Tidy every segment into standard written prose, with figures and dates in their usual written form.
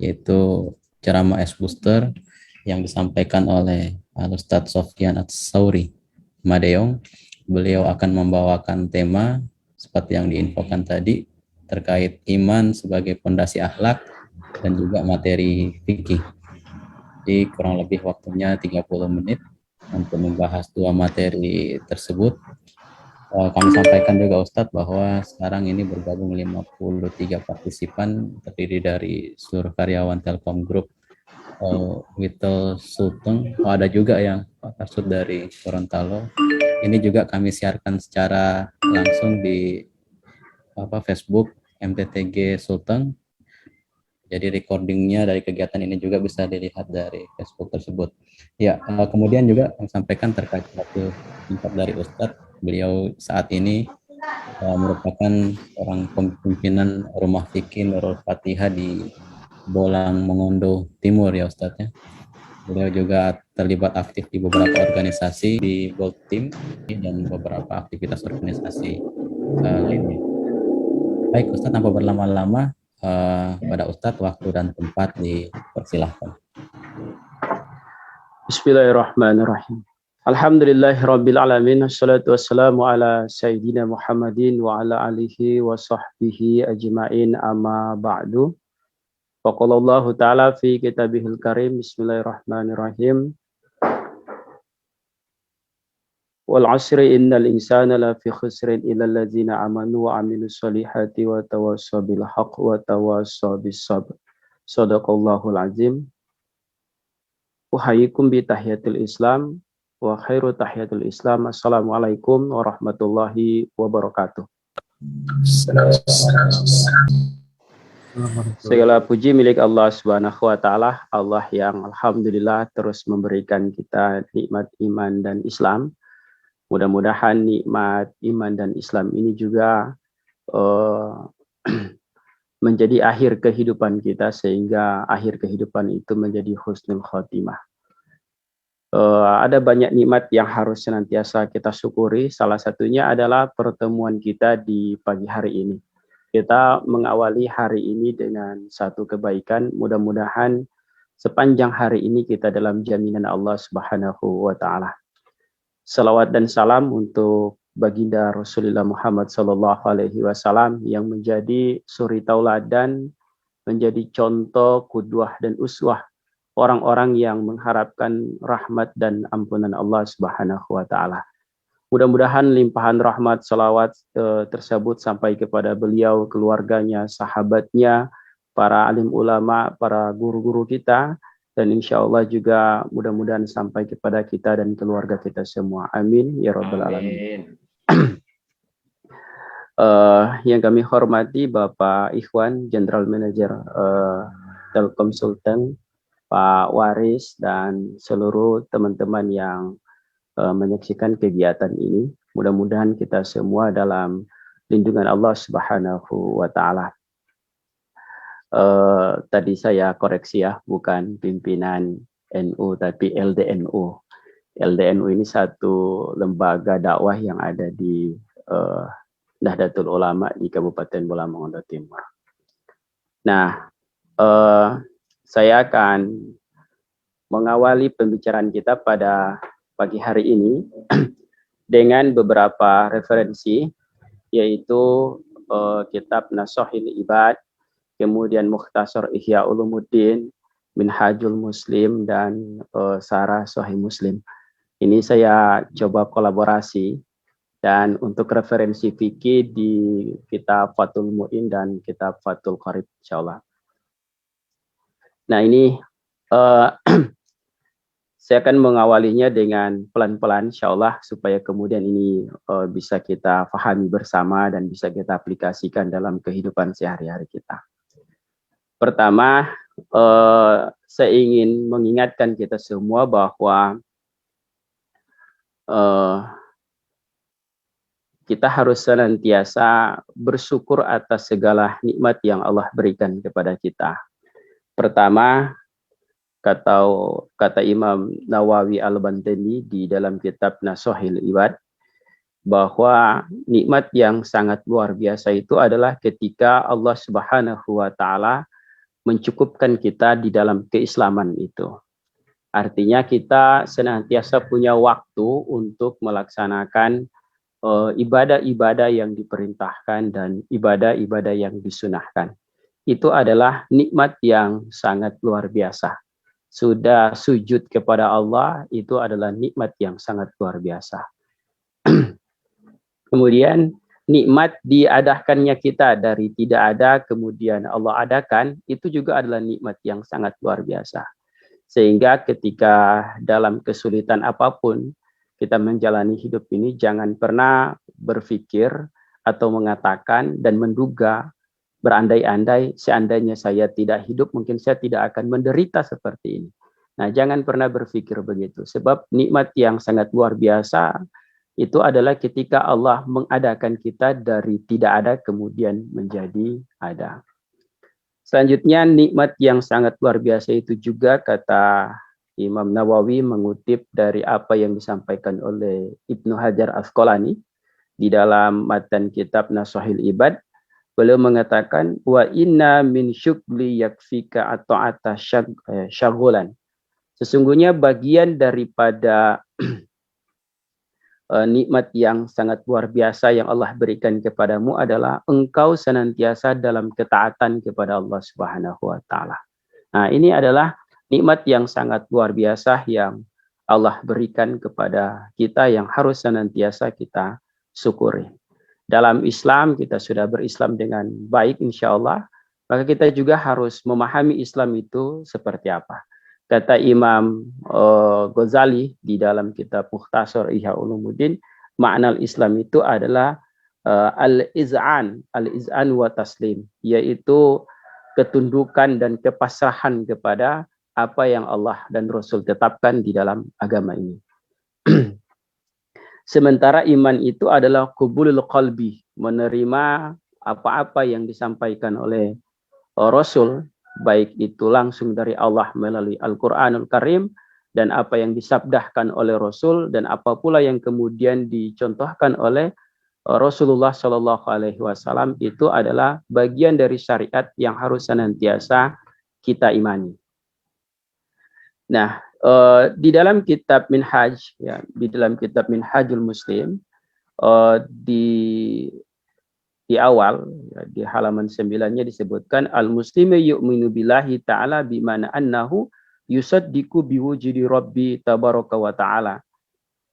yaitu ceramah S Booster yang disampaikan oleh Al-Ustadz Sofyan Ats-Sauri Madeong. Beliau akan membawakan tema seperti yang diinfokan tadi terkait iman sebagai fondasi akhlak dan juga materi fikih. Jadi kurang lebih waktunya 30 menit untuk membahas dua materi tersebut. Kami sampaikan juga Ustadz bahwa sekarang ini bergabung 53 partisipan terdiri dari seluruh karyawan Telkom Group Whittle Sulteng. Ada juga yang Pak Karsud dari Gorontalo. Ini juga kami siarkan secara langsung di Facebook MTTG Sulteng. Jadi recordingnya dari kegiatan ini juga bisa dilihat dari Facebook tersebut. Ya, kemudian juga kami sampaikan terkait satu singkat dari Ustadz. Beliau saat ini merupakan orang pimpinan Rumah Fikih Nurul Fatihah di Bolang Mongondo Timur ya Ustadz ya. Beliau juga terlibat aktif di beberapa organisasi di Gold Team dan beberapa aktivitas organisasi lainnya. Baik Ustadz, tanpa berlama-lama pada Ustadz waktu dan tempat dipersilahkan. Bismillahirrahmanirrahim. Alhamdulillahirabbil alamin, wassalatu wassalamu ala sayyidina Muhammadin wa ala alihi wa sahbihi ajma'in, amma ba'du. Faqala Allah ta'ala fi kitabihil karim, bismillahirrahmanirrahim. Wal 'asri innal insana lafi khusrin illa allazina amanu wa 'amilus solihati wa tawassaw bil haqq wa tawassaw bis sabr. Shadaqallahul azim. Uhayikum bi tahiyatul Islam wa khairu tahiyatul Islam. Assalamualaikum warahmatullahi wabarakatuh. Segala puji milik Allah Subhanahu wa taala, Allah yang alhamdulillah terus memberikan kita nikmat iman dan Islam. Mudah-mudahan nikmat iman dan Islam ini juga menjadi akhir kehidupan kita, sehingga akhir kehidupan itu menjadi husnul khotimah. Ada banyak nikmat yang harus senantiasa kita syukuri. Salah satunya adalah pertemuan kita di pagi hari ini. Kita mengawali hari ini dengan satu kebaikan. Mudah-mudahan sepanjang hari ini kita dalam jaminan Allah Subhanahu wa taala. Salawat dan salam untuk baginda Rasulullah Muhammad sallallahu alaihi wasallam yang menjadi suri tauladan, menjadi contoh, qudwah dan uswah orang-orang yang mengharapkan rahmat dan ampunan Allah Subhanahu wa taala. Mudah-mudahan limpahan rahmat salawat tersebut sampai kepada beliau, keluarganya, sahabatnya, para alim ulama, para guru-guru kita, dan insya Allah juga mudah-mudahan sampai kepada kita dan keluarga kita semua. Amin ya rabbal alamin. Yang kami hormati Bapak Ikhwan, General Manager Telkom Sulteng, Pak Waris, dan seluruh teman-teman yang menyaksikan kegiatan ini. Mudah-mudahan kita semua dalam lindungan Allah Subhanahu wa taala. Tadi saya koreksi ya, bukan pimpinan NU tapi LDNU. LDNU ini satu lembaga dakwah yang ada di Nahdlatul Ulama di Kabupaten Bolang Mongondo Timur. Nah, saya akan mengawali pembicaraan kita pada pagi hari ini dengan beberapa referensi, yaitu kitab Nashahil Ibad, kemudian Mukhtasar Ihya Ulumuddin, Minhajul Muslim, dan Syarah Sahih Muslim. Ini saya coba kolaborasi, dan untuk referensi fikih di kitab Fathul Mu'in dan kitab Fathul Qarib, insyaallah. Nah ini saya akan mengawalinya dengan pelan-pelan insyaallah, supaya kemudian ini bisa kita pahami bersama dan bisa kita aplikasikan dalam kehidupan sehari-hari kita. Pertama, saya ingin mengingatkan kita semua bahwa kita harus senantiasa bersyukur atas segala nikmat yang Allah berikan kepada kita. Pertama, kata Imam Nawawi Al-Bantani di dalam kitab Nashahil Ibad, bahwa nikmat yang sangat luar biasa itu adalah ketika Allah Subhanahu wa taala mencukupkan kita di dalam keislaman itu. Artinya kita senantiasa punya waktu untuk melaksanakan ibadah-ibadah yang diperintahkan dan ibadah-ibadah yang disunahkan. Itu adalah nikmat yang sangat luar biasa. Sudah sujud kepada Allah, itu adalah nikmat yang sangat luar biasa. Kemudian nikmat diadakannya kita dari tidak ada, kemudian Allah adakan, itu juga adalah nikmat yang sangat luar biasa. Sehingga ketika dalam kesulitan apapun, kita menjalani hidup ini, jangan pernah berpikir atau mengatakan dan menduga, berandai-andai, seandainya saya tidak hidup, mungkin saya tidak akan menderita seperti ini. Nah, jangan pernah berpikir begitu. Sebab nikmat yang sangat luar biasa, itu adalah ketika Allah mengadakan kita dari tidak ada, kemudian menjadi ada. Selanjutnya, nikmat yang sangat luar biasa itu juga kata Imam Nawawi mengutip dari apa yang disampaikan oleh Ibnu Hajar Asqalani di dalam matan kitab Nashahil Ibad. Beliau mengatakan, wa inna min syukli yakfika ata'ata syagulan. Sesungguhnya bagian daripada nikmat yang sangat luar biasa yang Allah berikan kepadamu adalah engkau senantiasa dalam ketaatan kepada Allah Subhanahu wa taala. Nah, ini adalah nikmat yang sangat luar biasa yang Allah berikan kepada kita yang harus senantiasa kita syukuri. Dalam Islam kita sudah berislam dengan baik insya Allah, maka kita juga harus memahami Islam itu seperti apa. Kata Imam Ghazali di dalam kitab Mukhtasar Ihya Ulumuddin, makna Islam itu adalah al-iz'an wa taslim, yaitu ketundukan dan kepasrahan kepada apa yang Allah dan Rasul tetapkan di dalam agama ini. Sementara iman itu adalah qubulul qalbi, menerima apa-apa yang disampaikan oleh Rasul, baik itu langsung dari Allah melalui Al-Quranul Karim, dan apa yang disabdahkan oleh Rasul, dan apa pula yang kemudian dicontohkan oleh Rasulullah Shallallahu Alaihi Wasallam, itu adalah bagian dari syariat yang harus senantiasa kita imani. Nah, di dalam kitab Minhaj, ya, di dalam kitab Minhajul Muslim, di awal, ya, di halaman 9-nya disebutkan, al-muslimu yu'minu billahi ta'ala bimana annahu yusaddiqu biwujudi rabbi tabaraka wa ta'ala.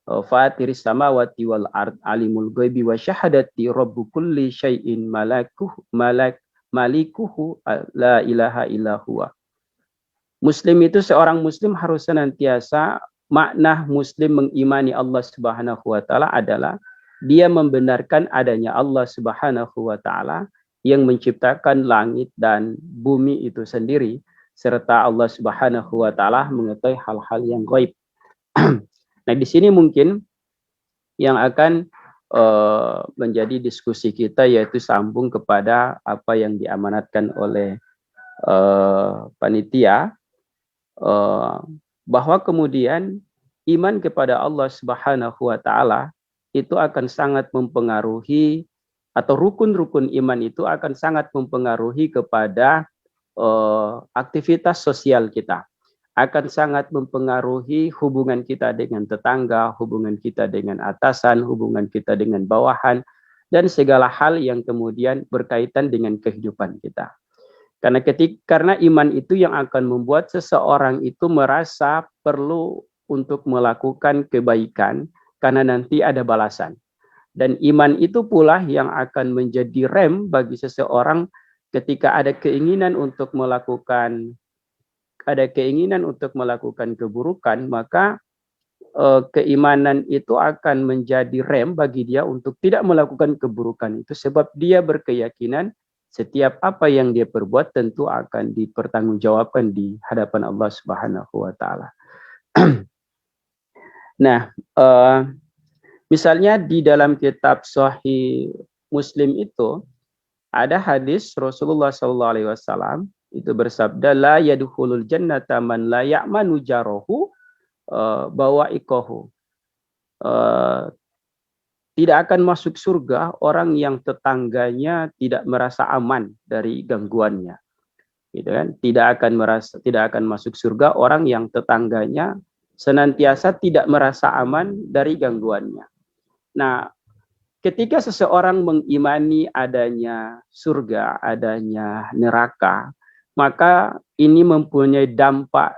Fatiris samawati wal ard alimul ghaibi wa syahadati rabbu kulli syai'in malikuhu la ilaha illa huwa. Muslim itu, seorang muslim harus senantiasa, makna muslim mengimani Allah Subhanahu wa taala adalah dia membenarkan adanya Allah Subhanahu wa taala yang menciptakan langit dan bumi itu sendiri, serta Allah Subhanahu wa taala mengetahui hal-hal yang gaib. Nah, di sini mungkin yang akan menjadi diskusi kita, yaitu sambung kepada apa yang diamanatkan oleh panitia, bahwa kemudian iman kepada Allah Subhanahu wa taala itu akan sangat mempengaruhi, atau rukun-rukun iman itu akan sangat mempengaruhi kepada aktivitas sosial kita, akan sangat mempengaruhi hubungan kita dengan tetangga, hubungan kita dengan atasan, hubungan kita dengan bawahan, dan segala hal yang kemudian berkaitan dengan kehidupan kita. Karena iman itu yang akan membuat seseorang itu merasa perlu untuk melakukan kebaikan, karena nanti ada balasan. Dan iman itu pula yang akan menjadi rem bagi seseorang ketika ada keinginan untuk melakukan keburukan, maka keimanan itu akan menjadi rem bagi dia untuk tidak melakukan keburukan itu, sebab dia berkeyakinan setiap apa yang dia perbuat tentu akan dipertanggungjawabkan di hadapan Allah Subhanahu wa taala. Nah, misalnya di dalam kitab Sahih Muslim itu ada hadis Rasulullah SAW itu bersabda, la yadkhulul jannata man la ya'manu jarahu bawa'iqahu. Tidak akan masuk surga orang yang tetangganya tidak merasa aman dari gangguannya. gitu kan. Tidak akan masuk surga orang yang tetangganya senantiasa tidak merasa aman dari gangguannya. Nah, ketika seseorang mengimani adanya surga, adanya neraka, maka ini mempunyai dampak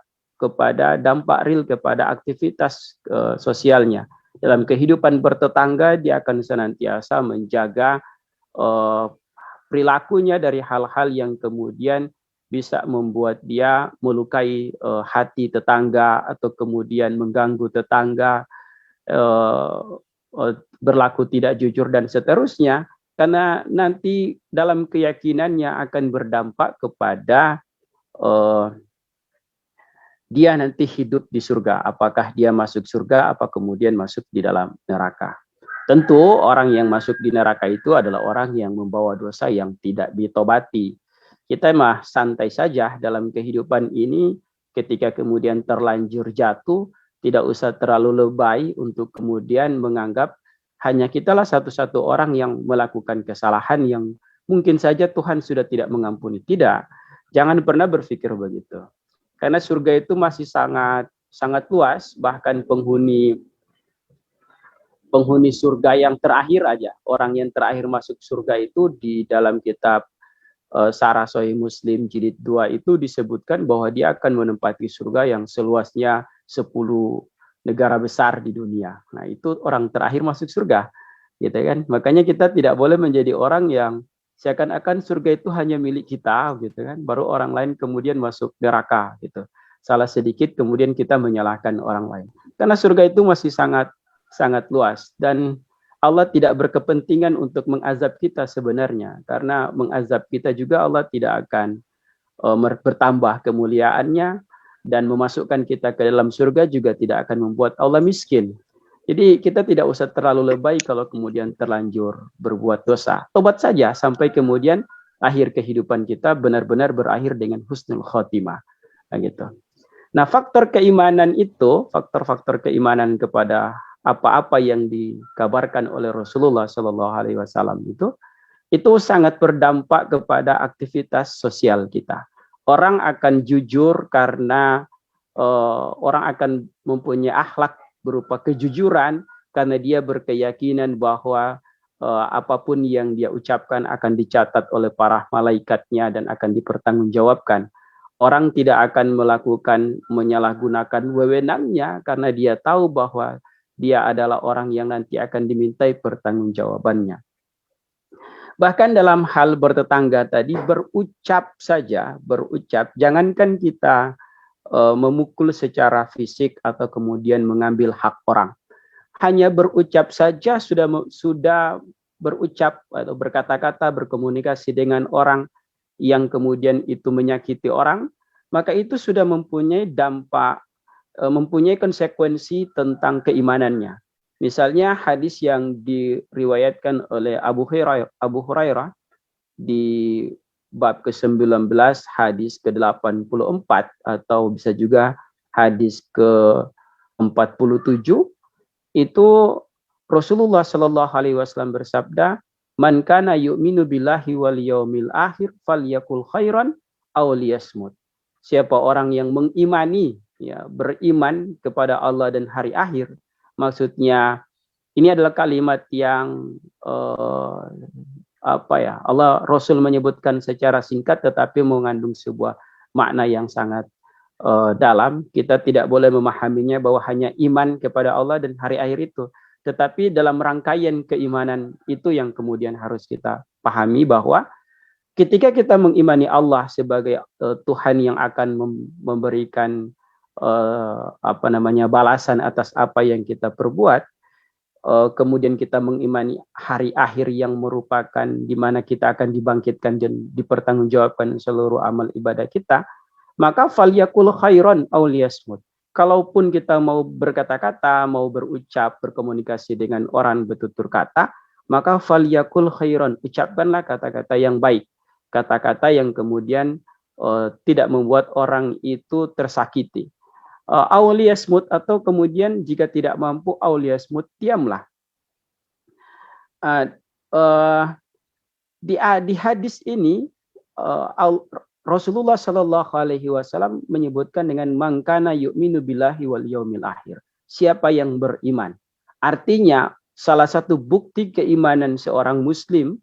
real kepada aktivitas sosialnya. Dalam kehidupan bertetangga, dia akan senantiasa menjaga perilakunya dari hal-hal yang kemudian bisa membuat dia melukai hati tetangga atau kemudian mengganggu tetangga, berlaku tidak jujur dan seterusnya, karena nanti dalam keyakinannya akan berdampak kepada dia nanti hidup di surga. Apakah dia masuk surga, apa kemudian masuk di dalam neraka. Tentu orang yang masuk di neraka itu adalah orang yang membawa dosa yang tidak ditobati. Kita mah santai saja dalam kehidupan ini, ketika kemudian terlanjur jatuh, tidak usah terlalu lebay untuk kemudian menganggap hanya kitalah satu-satu orang yang melakukan kesalahan yang mungkin saja Tuhan sudah tidak mengampuni. Tidak, jangan pernah berpikir begitu. Karena surga itu masih sangat luas, bahkan penghuni surga yang terakhir aja, orang yang terakhir masuk surga itu di dalam kitab Syarah Sahih Muslim jilid 2 itu disebutkan bahwa dia akan menempati surga yang seluasnya 10 negara besar di dunia. Nah, itu orang terakhir masuk surga, gitu kan? Makanya kita tidak boleh menjadi orang yang seakan-akan surga itu hanya milik kita, gitu kan? Baru orang lain kemudian masuk neraka, gitu. Salah sedikit kemudian kita menyalahkan orang lain. Karena surga itu masih sangat luas, dan Allah tidak berkepentingan untuk mengazab kita sebenarnya, karena mengazab kita juga Allah tidak akan bertambah kemuliaannya, dan memasukkan kita ke dalam surga juga tidak akan membuat Allah miskin. Jadi kita tidak usah terlalu lebay kalau kemudian terlanjur berbuat dosa. Tobat saja sampai kemudian akhir kehidupan kita benar-benar berakhir dengan husnul khotimah. Nah, gitu. Nah, faktor keimanan itu, faktor-faktor keimanan kepada apa-apa yang dikabarkan oleh Rasulullah Shallallahu Alaihi Wasallam itu sangat berdampak kepada aktivitas sosial kita. Orang akan jujur karena orang akan mempunyai akhlak berupa kejujuran karena dia berkeyakinan bahwa apapun yang dia ucapkan akan dicatat oleh para malaikatnya dan akan dipertanggungjawabkan. Orang tidak akan menyalahgunakan wewenangnya karena dia tahu bahwa dia adalah orang yang nanti akan dimintai pertanggungjawabannya. Bahkan dalam hal bertetangga tadi, berucap, jangankan kita memukul secara fisik atau kemudian mengambil hak orang. Hanya berucap saja sudah berucap atau berkata-kata, berkomunikasi dengan orang yang kemudian itu menyakiti orang, maka itu sudah mempunyai dampak, mempunyai konsekuensi tentang keimanannya. Misalnya hadis yang diriwayatkan oleh Abu Hurairah di bab ke-19 hadis ke-84 atau bisa juga hadis ke-47, itu Rasulullah Shallallahu Alaihi Wasallam bersabda, "Man kana yu'minu billahi wal yaumil akhir falyakul khairan aw liyasmut." Siapa orang yang mengimani, ya, beriman kepada Allah dan hari akhir, maksudnya ini adalah kalimat yang Allah Rasul menyebutkan secara singkat tetapi mengandung sebuah makna yang sangat dalam. Kita tidak boleh memahaminya bahwa hanya iman kepada Allah dan hari akhir itu, tetapi dalam rangkaian keimanan itu yang kemudian harus kita pahami bahwa ketika kita mengimani Allah sebagai Tuhan yang akan memberikan balasan atas apa yang kita perbuat, kemudian kita mengimani hari akhir yang merupakan di mana kita akan dibangkitkan dan dipertanggungjawabkan seluruh amal ibadah kita, maka falyakul khairan aw liyasmut. Kalaupun kita mau berkata-kata, mau berucap, berkomunikasi dengan orang bertutur kata, maka falyakul khairan, ucapkanlah kata-kata yang baik, kata-kata yang kemudian tidak membuat orang itu tersakiti. Auliyasmut, atau kemudian jika tidak mampu auliyasmut, diamlah. Di hadis ini Rasulullah Shallallahu Alaihi Wasallam menyebutkan dengan mangkana yu'minu billahi wal yaumil akhir. Siapa yang beriman. Artinya salah satu bukti keimanan seorang Muslim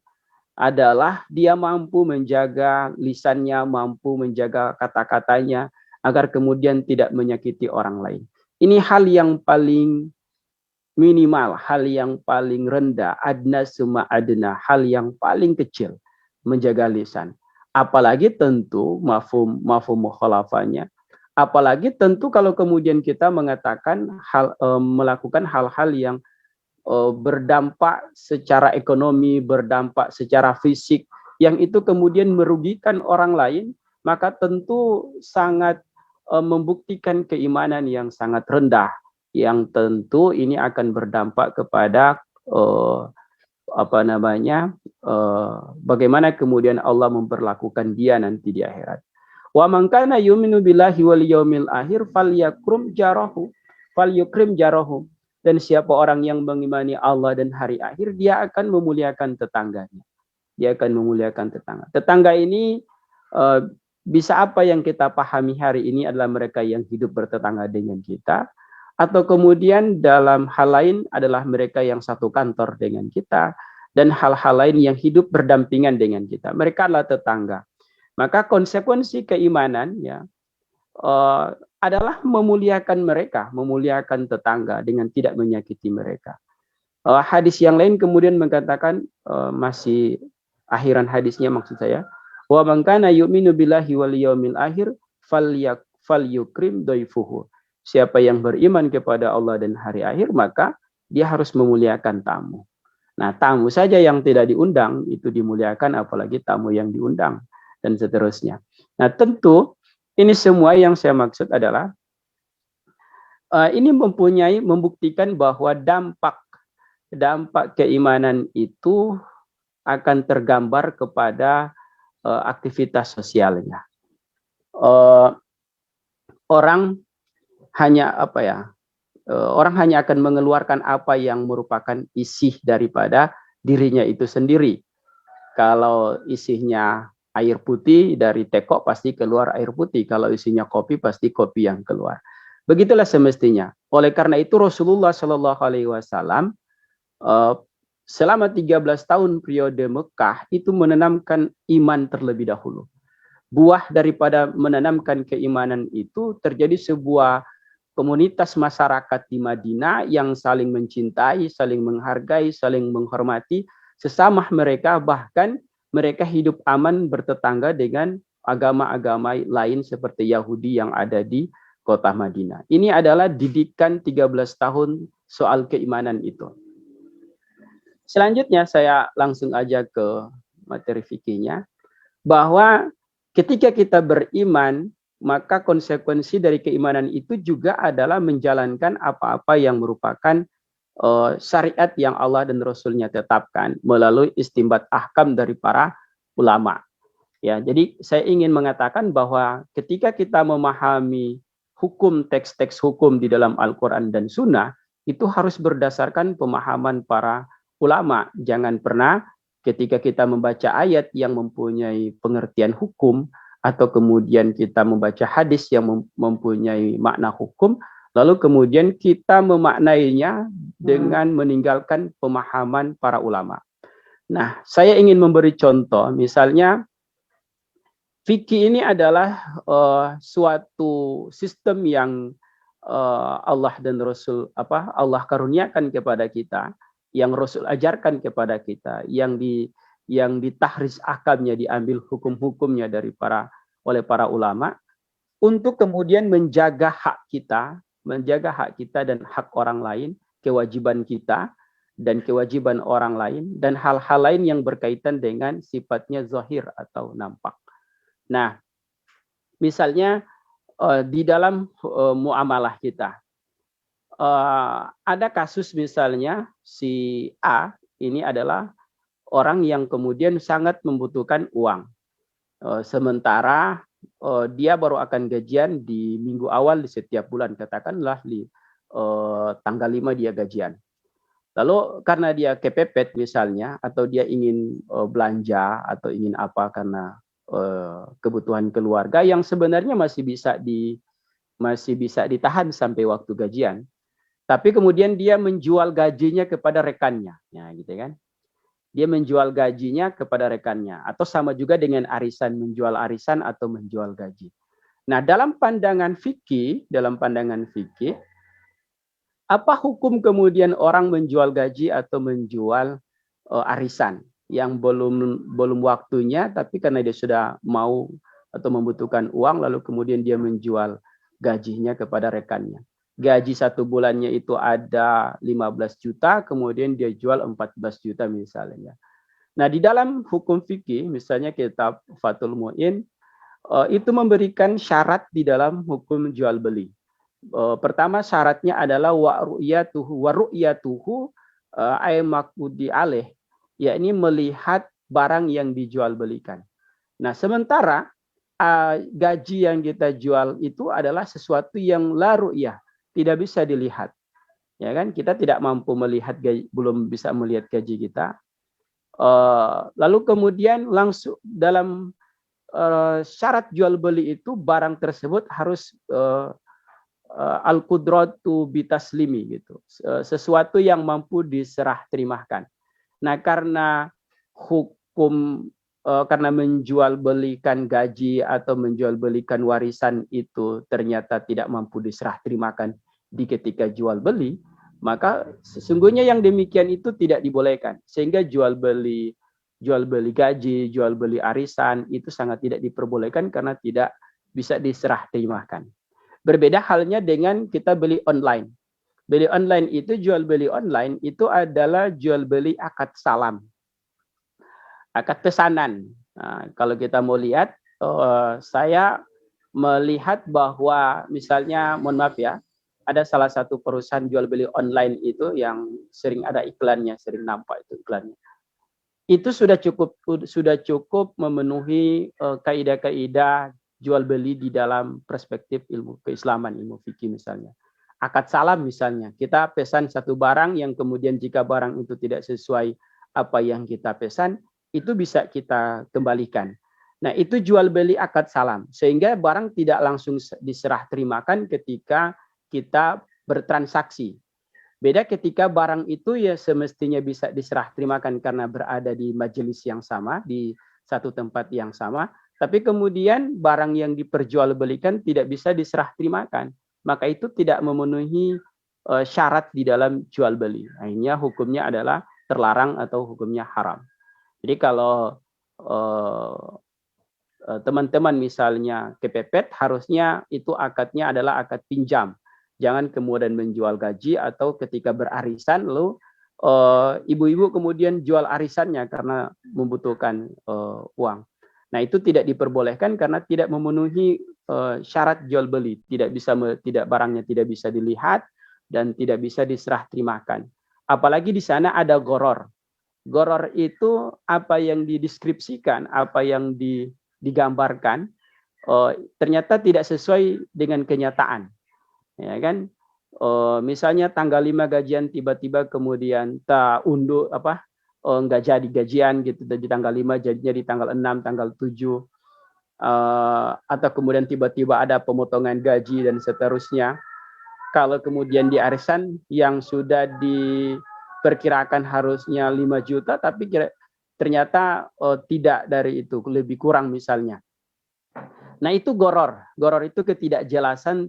adalah dia mampu menjaga lisannya, mampu menjaga kata-katanya agar kemudian tidak menyakiti orang lain. Ini hal yang paling minimal, hal yang paling rendah, adna summa adna, hal yang paling kecil, menjaga lisan. Apalagi tentu mafhum mukhalafahnya, apalagi tentu kalau kemudian kita mengatakan melakukan hal-hal yang berdampak secara ekonomi, berdampak secara fisik, yang itu kemudian merugikan orang lain, maka tentu sangat membuktikan keimanan yang sangat rendah, yang tentu ini akan berdampak kepada bagaimana kemudian Allah memperlakukan dia nanti di akhirat. Wa man kana yu'minu billahi wal yaumil akhir falyakrim jarahu. Dan siapa orang yang mengimani Allah dan hari akhir, dia akan memuliakan tetangganya. Dia akan memuliakan tetangga. Tetangga ini bisa apa yang kita pahami hari ini adalah mereka yang hidup bertetangga dengan kita, atau kemudian dalam hal lain adalah mereka yang satu kantor dengan kita, dan hal-hal lain yang hidup berdampingan dengan kita. Mereka adalah tetangga. Maka konsekuensi keimanan ya adalah memuliakan mereka, memuliakan tetangga dengan tidak menyakiti mereka. Hadis yang lain kemudian mengatakan, masih akhiran hadisnya maksud saya, wa man kana yu'minu billahi wal yaumil akhir falyukrim dhaifuhu. Siapa yang beriman kepada Allah dan hari akhir, maka dia harus memuliakan tamu. Nah, tamu saja yang tidak diundang itu dimuliakan, apalagi tamu yang diundang, dan seterusnya. Nah, tentu ini semua yang saya maksud adalah ini membuktikan bahwa dampak keimanan itu akan tergambar kepada aktivitas sosialnya. Orang hanya orang hanya akan mengeluarkan apa yang merupakan isi daripada dirinya itu sendiri. Kalau isinya air putih, dari teko pasti keluar air putih. Kalau isinya kopi, pasti kopi yang keluar. Begitulah semestinya. Oleh karena itu Rasulullah Shallallahu Alaihi Wasallam selama 13 tahun periode Mekah itu menanamkan iman terlebih dahulu. Buah daripada menanamkan keimanan itu terjadi sebuah komunitas masyarakat di Madinah yang saling mencintai, saling menghargai, saling menghormati sesama mereka, bahkan mereka hidup aman bertetangga dengan agama-agama lain seperti Yahudi yang ada di kota Madinah. Ini adalah didikan 13 tahun soal keimanan itu. Selanjutnya saya langsung aja ke materi fikihnya, bahwa ketika kita beriman, maka konsekuensi dari keimanan itu juga adalah menjalankan apa-apa yang merupakan syariat yang Allah dan Rasul-Nya tetapkan melalui istimbat ahkam dari para ulama. Ya, jadi saya ingin mengatakan bahwa ketika kita memahami hukum, teks-teks hukum di dalam Al-Quran dan Sunnah, itu harus berdasarkan pemahaman para ulama. Jangan pernah ketika kita membaca ayat yang mempunyai pengertian hukum, atau kemudian kita membaca hadis yang mempunyai makna hukum, lalu kemudian kita memaknainya dengan meninggalkan pemahaman para ulama. Nah, saya ingin memberi contoh, misalnya fikih ini adalah suatu sistem yang Allah dan Rasul Allah karuniakan kepada kita, yang Rasul ajarkan kepada kita, yang ditahris akamnya, diambil hukum-hukumnya oleh para ulama, untuk kemudian menjaga hak kita dan hak orang lain, kewajiban kita dan kewajiban orang lain, dan hal-hal lain yang berkaitan dengan sifatnya zahir atau nampak. Nah, misalnya di dalam muamalah kita, ada kasus misalnya si A ini adalah orang yang kemudian sangat membutuhkan uang. Sementara dia baru akan gajian di minggu awal di setiap bulan, katakanlah tanggal 5 dia gajian. Lalu karena dia kepepet misalnya, atau dia ingin belanja atau ingin apa karena kebutuhan keluarga yang sebenarnya masih bisa ditahan sampai waktu gajian. Tapi kemudian dia menjual gajinya kepada rekannya, ya gitu kan? Dia menjual gajinya kepada rekannya, atau sama juga dengan arisan, menjual arisan atau menjual gaji. Nah, dalam pandangan fikih, apa hukum kemudian orang menjual gaji atau menjual arisan yang belum waktunya, tapi karena dia sudah mau atau membutuhkan uang, lalu kemudian dia menjual gajinya kepada rekannya. Gaji 1 bulannya itu ada 15 juta, kemudian dia jual 14 juta misalnya. Nah, di dalam hukum fikih, misalnya kitab Fathul Mu'in, itu memberikan syarat di dalam hukum jual beli. Pertama syaratnya adalah wa ru'yatuhu ay maqudi alaih, yakni melihat barang yang dijual belikan. Nah, sementara gaji yang kita jual itu adalah sesuatu yang la ru'yah, tidak bisa dilihat. Ya kan? Kita tidak mampu melihat gaji, belum bisa melihat gaji kita. Lalu kemudian langsung dalam syarat jual beli itu barang tersebut harus al-qudratu bitaslimi gitu. Sesuatu yang mampu diserah terimakan. Nah, karena hukum karena menjual belikan gaji atau menjual belikan warisan itu ternyata tidak mampu diserah terimakan di ketika jual beli, maka sesungguhnya yang demikian itu tidak dibolehkan. Sehingga jual beli gaji, jual beli arisan itu sangat tidak diperbolehkan karena tidak bisa diserah terimakan. Berbeda halnya dengan kita beli online. Beli online itu, jual beli online itu adalah jual beli akad salam, akad pesanan. Nah, kalau kita mau lihat, saya melihat bahwa misalnya, mohon maaf ya, ada salah satu perusahaan jual beli online itu yang sering ada iklannya, sering nampak itu iklannya. Itu sudah cukup memenuhi kaidah-kaidah jual beli di dalam perspektif ilmu keislaman, ilmu fikih misalnya. Akad salam misalnya, kita pesan satu barang yang kemudian jika barang itu tidak sesuai apa yang kita pesan, itu bisa kita kembalikan. Nah, itu jual beli akad salam, sehingga barang tidak langsung diserah terimakan ketika kita bertransaksi. Beda ketika barang itu ya semestinya bisa diserah terimakan karena berada di majelis yang sama, di satu tempat yang sama, tapi kemudian barang yang diperjualbelikan tidak bisa diserah terimakan, maka itu tidak memenuhi syarat di dalam jual beli. Akhirnya hukumnya adalah terlarang atau hukumnya haram. Jadi kalau teman-teman misalnya kepepet, harusnya itu akadnya adalah akad pinjam. Jangan kemudian menjual gaji atau ketika berarisan lalu ibu-ibu kemudian jual arisannya karena membutuhkan uang. Nah, itu tidak diperbolehkan karena tidak memenuhi syarat jual beli, tidak barangnya tidak bisa dilihat dan tidak bisa diserah terimakan. Apalagi di sana ada goror. Goror itu apa yang dideskripsikan, apa yang digambarkan ternyata tidak sesuai dengan kenyataan. Ya kan, misalnya tanggal 5 gajian tiba-tiba kemudian tak unduh nggak jadi gajian gitu, di tanggal 5 jadinya di tanggal 6, tanggal 7, atau kemudian tiba-tiba ada pemotongan gaji dan seterusnya. Kalau kemudian di arisan yang sudah diperkirakan harusnya 5 juta tapi ternyata tidak dari itu, lebih kurang misalnya. Nah, itu goror. Goror itu ketidakjelasan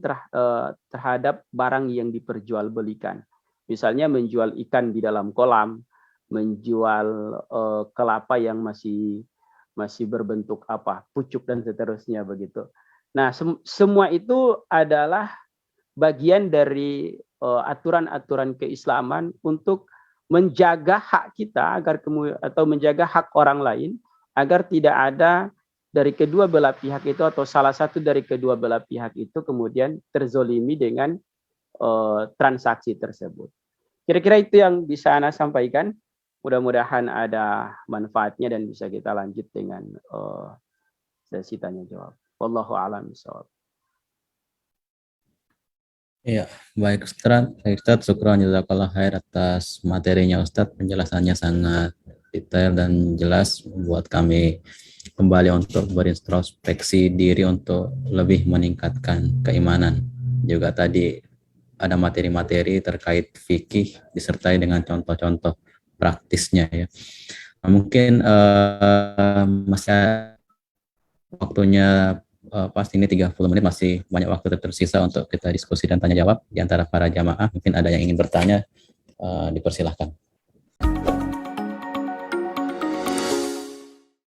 terhadap barang yang diperjualbelikan. Misalnya menjual ikan di dalam kolam, menjual kelapa yang masih berbentuk pucuk dan seterusnya begitu. Nah, semua itu adalah bagian dari aturan-aturan keislaman untuk menjaga hak kita atau menjaga hak orang lain agar tidak ada dari kedua belah pihak itu atau salah satu dari kedua belah pihak itu kemudian terzolimi dengan transaksi tersebut. Kira-kira itu yang bisa Ana sampaikan. Mudah-mudahan ada manfaatnya dan bisa kita lanjut dengan sesi tanya jawab. Wallahu a'lam bishawab. Iya, baik Ustaz, syukran jazakallah khair atas materinya Ustaz, penjelasannya sangat detail dan jelas buat kami kembali untuk berintrospeksi diri untuk lebih meningkatkan keimanan. Juga tadi ada materi-materi terkait fikih disertai dengan contoh-contoh praktisnya ya. Nah, mungkin masih waktunya pas ini 30 menit, masih banyak waktu tersisa untuk kita diskusi dan tanya jawab di antara para jamaah. Mungkin ada yang ingin bertanya, dipersilahkan.